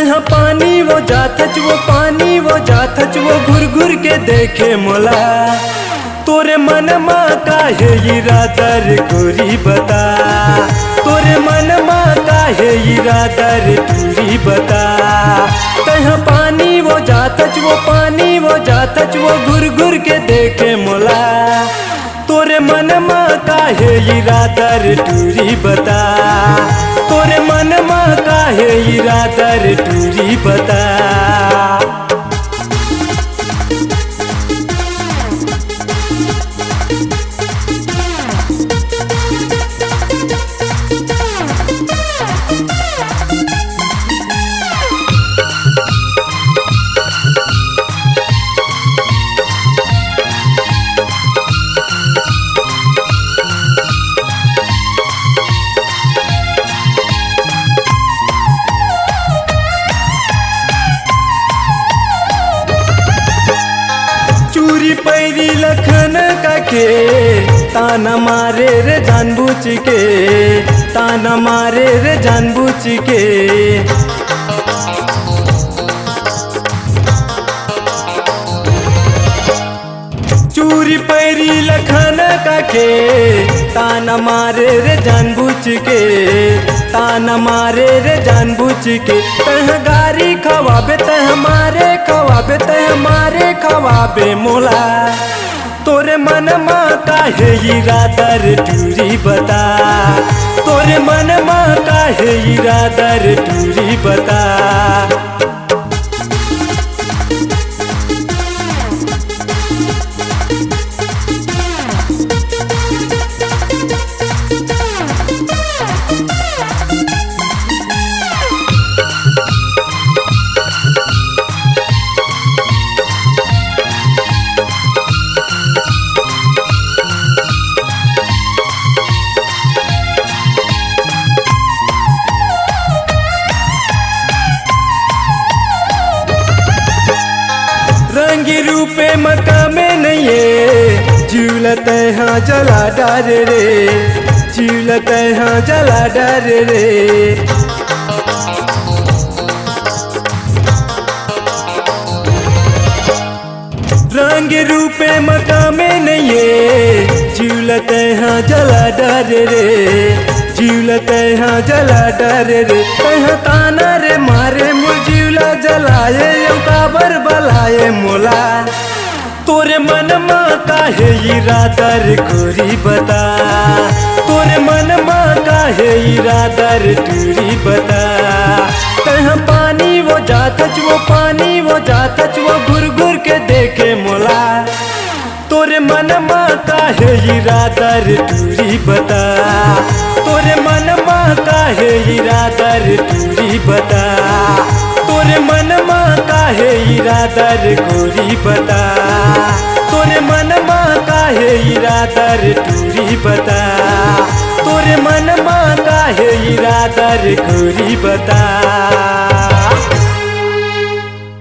तहाँ पानी वो जाथच वो पानी वो जाथच वो घुर घुर के देखे मोला। तोरे मन माँ काहे इरादा रे गोरी बता, तोरे मन माँ काहे इरादा रे टूरी बता। तहाँ पानी वो जाथच वो पानी वो जाथच वो घुर घुर के देखे मोला। तोरे मन माँ काहे इरादा रे टूरी बता, तोरे मन माँ काहे इरादा रे टूरी बता। चूरी पैरी लखन काके ताना मारे रे जानबूझ के, ताना मारे रे जानबूझ के। चूरी पैरी लखन काके ताना मारे रे जानबूझ के, ताना मारे रे जानबूझ के। तह गारी खवाबे तह मारे खवाबे तह मारे खवाबे मोला। तोरे मन माँ काहे इरादा रे टूरी बता, तोरे मन माँ काहे इरादा रे टूरी बता। रंगी रूपे मका में नहीं झूलत हाँ जला डार रे, झूलत हाँ जला डार रे। रंग रूपे मका में नहीं झूलत हाँ जला डार रे, झूलत हाँ जला डार रे। तहाँ ताना रे मारे मुझूला जलाए काबर बलाए मोला। तोरे मन माँ काहे इरादा रे गोरी बता, तोरे मन माँ काहे इरादा रे टूरी बता। तहाँ पानी वो जाथच वो पानी वो जाथच वो घुर घुर के देखे मोला। तोरे मन माँ काहे इरादा रे टूरी बता, तोरे मन माँ काहे इरादा रे टूरी बता। तोरे मन माँ काहे इरादा रे गोरी बता, तोरे मन माँ काहे इरादा रे टूरी बता। तोरे मन माँ काहे इरादा रे गोरी बता।